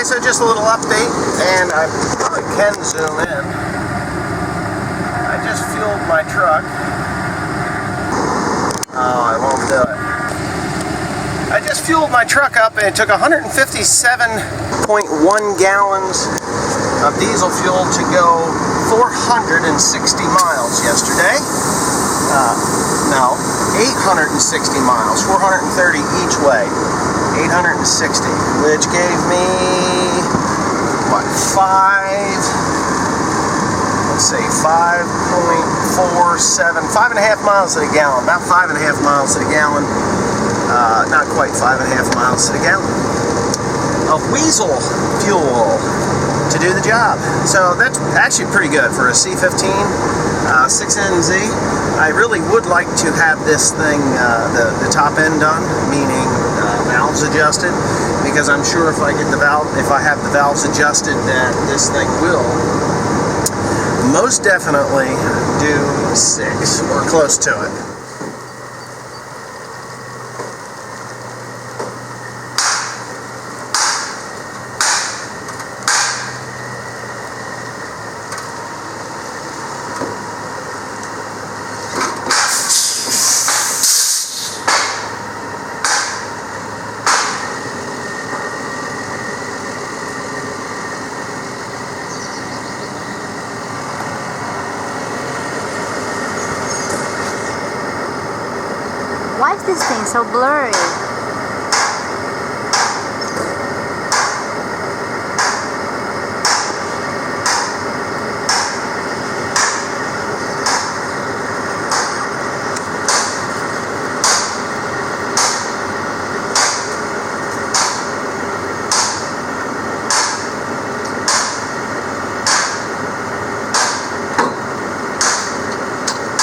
Okay, so just a little update, and I probably can zoom in. I just fueled my truck. Oh, I won't do it. I just fueled my truck up, and it took 157.1 gallons of diesel fuel to go 460 miles yesterday. No, 860 miles, 430 each way. 860, which gave me, what, 5.5 miles to the gallon, about 5.5 miles to the gallon, not quite 5.5 miles to the gallon of Weasel fuel to do the job. So that's actually pretty good for a C15 6NZ. I really would like to have this thing, the top end done, meaning valves adjusted, because I'm sure if I have the valves adjusted, that this thing will most definitely do 6 or close to it. Why is this thing so blurry?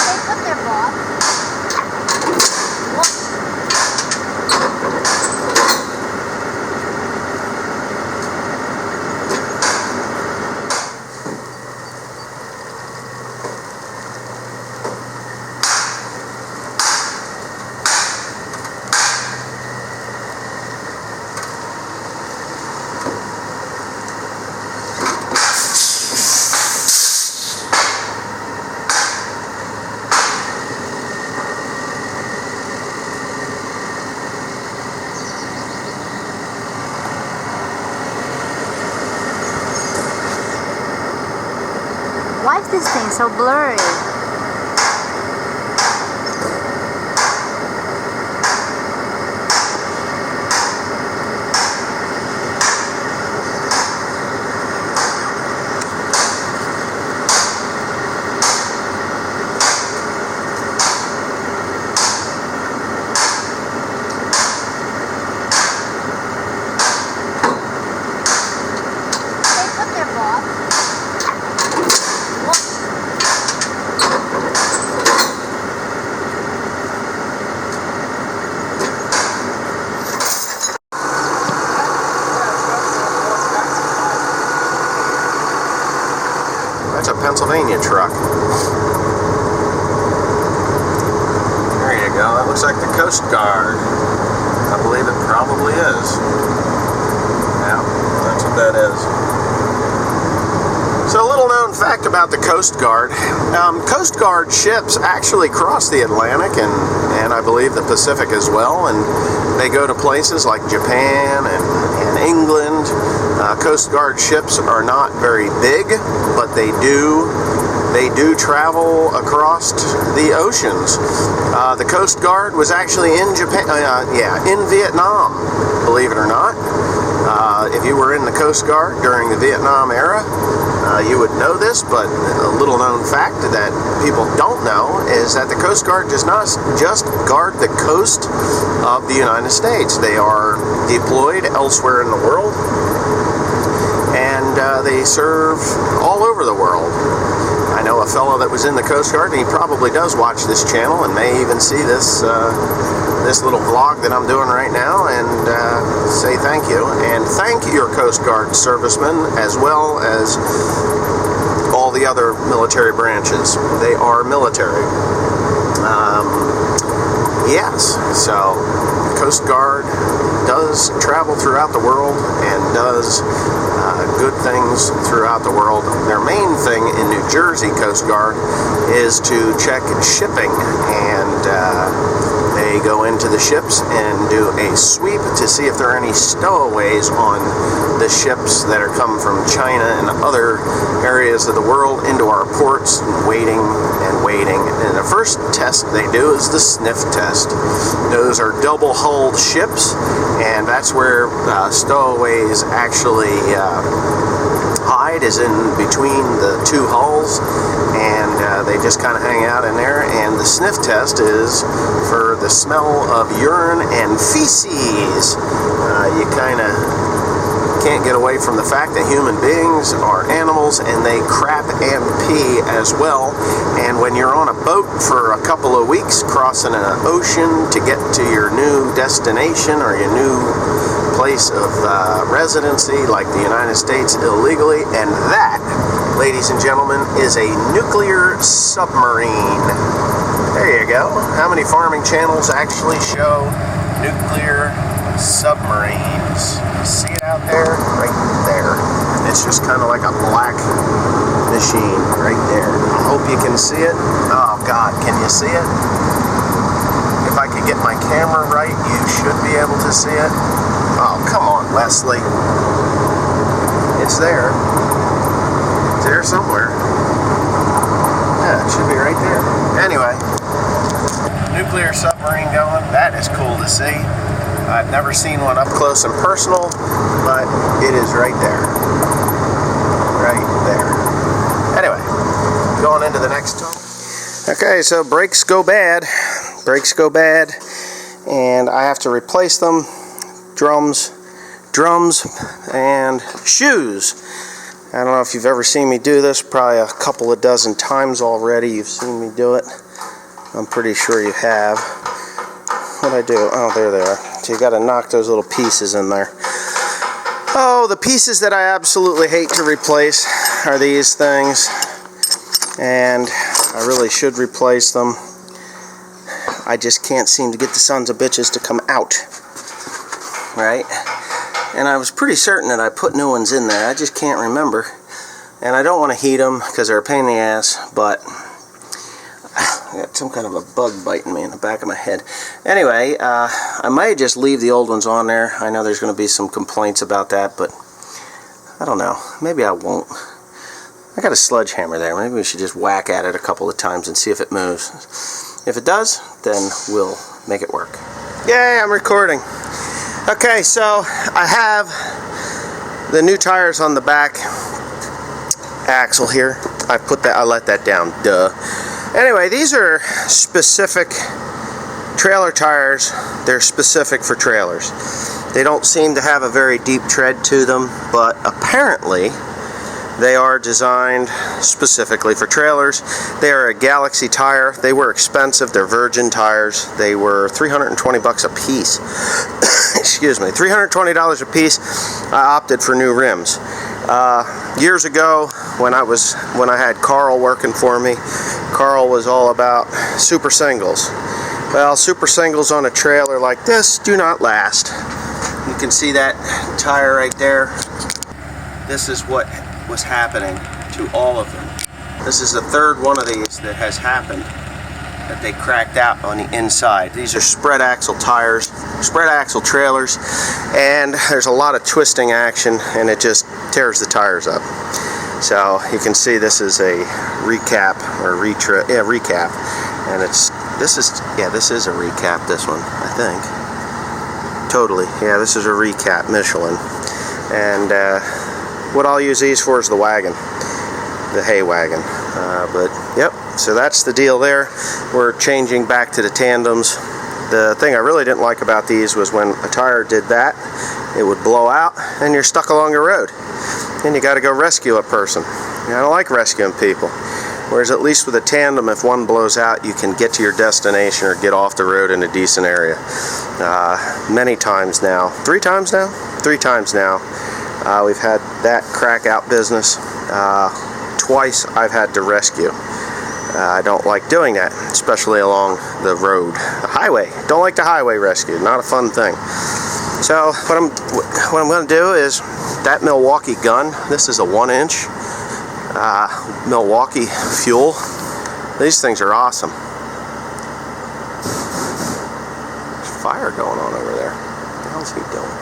Hey, put there, Bob. Why is this thing so blurry? Hey, put there, Bob. That's a Pennsylvania truck. There you go. That looks like the Coast Guard. I believe it probably is. Yeah, that's what that is. So a little known fact about the Coast Guard. Coast Guard ships actually cross the Atlantic and I believe the Pacific as well, and they go to places like Japan and England. Coast Guard ships are not very big, but they do travel across the oceans. The Coast Guard was actually in in Vietnam, believe it or not. If you were in the Coast Guard during the Vietnam era, you would know this, but a little known fact that people don't know is that the Coast Guard does not just guard the coast of the United States. They are deployed elsewhere in the world, and they serve all over the world. I know a fellow that was in the Coast Guard, and he probably does watch this channel and may even see this this little vlog that I'm doing right now, and say thank you. And thank your Coast Guard servicemen as well as all the other military branches. They are military. Yes, so Coast Guard does travel throughout the world and does good things throughout the world. Their main thing in New Jersey Coast Guard is to check shipping, and they go into the ships and do a sweep to see if there are any stowaways on the ships that are coming from China and other areas of the world into our ports, and waiting and waiting. And the first test they do is the sniff test. Those are double-hulled ships, and that's where stowaways actually hide, is in between the two hulls, and they just kind of hang out in there. And the sniff test is for the smell of urine and feces. You kind of can't get away from the fact that human beings are animals, and they crap and pee as well. And when you're on a boat for a couple of weeks crossing an ocean to get to your new destination or your new place of residency, like the United States, illegally, and that, ladies and gentlemen, is a nuclear submarine. There you go. How many farming channels actually show nuclear submarines? See it out there? Right there. It's just kind of like a black machine right there. I hope you can see it. Oh God, can you see it? If I could get my camera right, you should be able to see it. Oh, come on, Leslie. It's there. It's there somewhere. Yeah, it should be right there. Anyway, nuclear submarine going. That is cool to see. I've never seen one up close and personal, but it is right there. Right there. Anyway, going into the next tunnel. Okay, so brakes go bad. Brakes go bad, and I have to replace them. Drums, and shoes. I don't know if you've ever seen me do this, probably a couple of dozen times already you've seen me do it. I'm pretty sure you have. What'd I do? Oh, there they are. So you got to knock those little pieces in there. Oh, the pieces that I absolutely hate to replace are these things, and I really should replace them. I just can't seem to get the sons of bitches to come out. Right? And I was pretty certain that I put new ones in there. I just can't remember. And I don't want to heat them because they're a pain in the ass, but I got some kind of a bug biting me in the back of my head. Anyway, I might just leave the old ones on there. I know there's going to be some complaints about that, but I don't know. Maybe I won't. I got a sledgehammer there. Maybe we should just whack at it a couple of times and see if it moves. If it does, then we'll make it work. Yay, I'm recording. Okay, so I have the new tires on the back axle here. I let that down, duh. Anyway, these are specific trailer tires. They're specific for trailers. They don't seem to have a very deep tread to them, but apparently they are designed specifically for trailers. They are a Galaxy tire. They were expensive. They're Virgin tires. They were $320 a piece. Excuse me, $320 a piece. I opted for new rims. Years ago, when I had Carl working for me, Carl was all about super singles. Well, super singles on a trailer like this do not last. You can see that tire right there. This is what was happening to all of them. This is the third one of these that has happened, that they cracked out on the inside. These are spread axle tires, spread axle trailers, and there's a lot of twisting action, and it just tears the tires up. So you can see this is a recap or recap, and this is a recap. This one, I think, totally. Yeah, this is a recap Michelin, and what I'll use these for is the wagon, the hay wagon. But yep, so that's the deal there. We're changing back to the tandems. The thing I really didn't like about these was when a tire did that, it would blow out and you're stuck along the road. And you got to go rescue a person. I don't like rescuing people. Whereas at least with a tandem, if one blows out, you can get to your destination or get off the road in a decent area. Many times now, 3 times now? 3 times now. We've had that crack out business. Twice I've had to rescue. I don't like doing that, especially along the road, the highway. Don't like the highway rescue. Not a fun thing. So what I'm going to do is that Milwaukee gun. This is a 1-inch Milwaukee fuel. These things are awesome. There's fire going on over there. What the hell's he doing?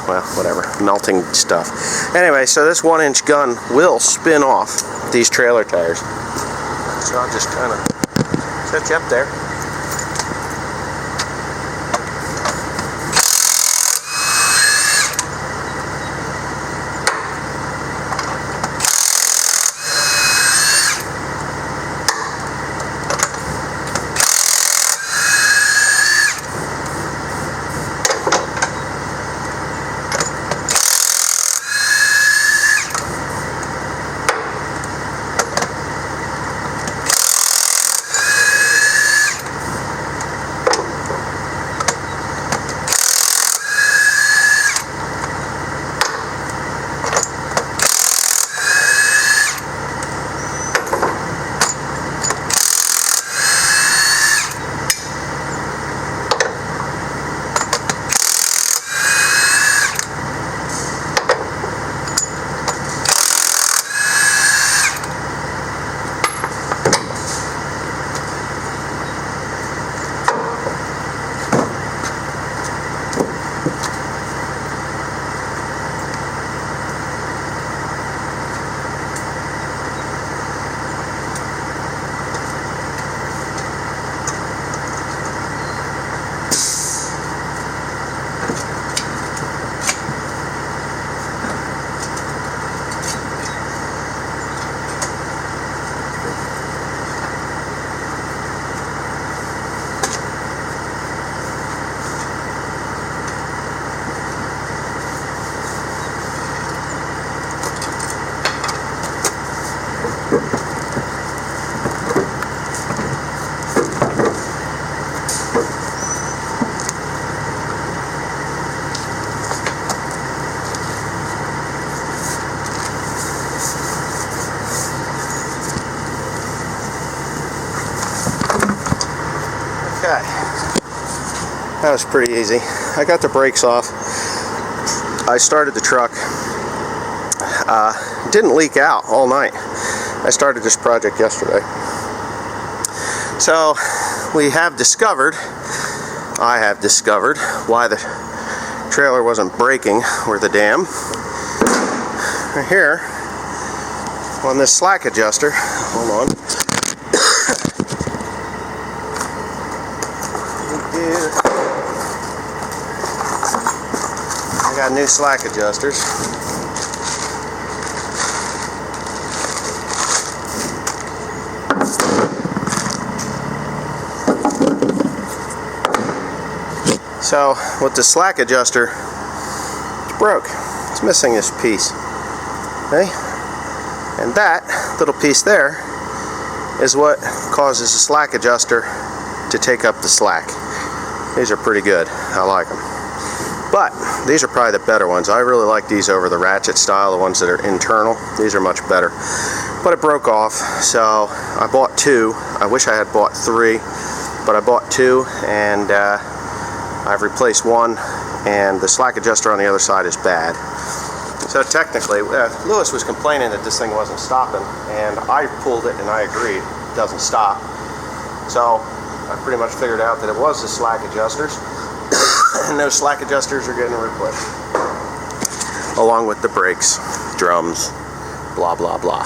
Well, whatever. Melting stuff. Anyway, so this 1-inch gun will spin off these trailer tires. So I'll just kind of set you up there. Okay, that was pretty easy. I got the brakes off. I started the truck. Didn't leak out all night. I started this project yesterday. So I have discovered why the trailer wasn't braking or the dam. Right here on this slack adjuster. Hold on. I got new slack adjusters. So with the slack adjuster, it's broke. It's missing this piece. Okay? And that little piece there is what causes the slack adjuster to take up the slack. These are pretty good. I like them. But these are probably the better ones. I really like these over the ratchet style, the ones that are internal. These are much better. But it broke off, so I bought two. I wish I had bought three, but I bought two, and I've replaced one, and the slack adjuster on the other side is bad. So technically, Lewis was complaining that this thing wasn't stopping, and I pulled it and I agreed, it doesn't stop. So I pretty much figured out that it was the slack adjusters, and those slack adjusters are getting replaced, along with the brakes, drums, blah blah blah.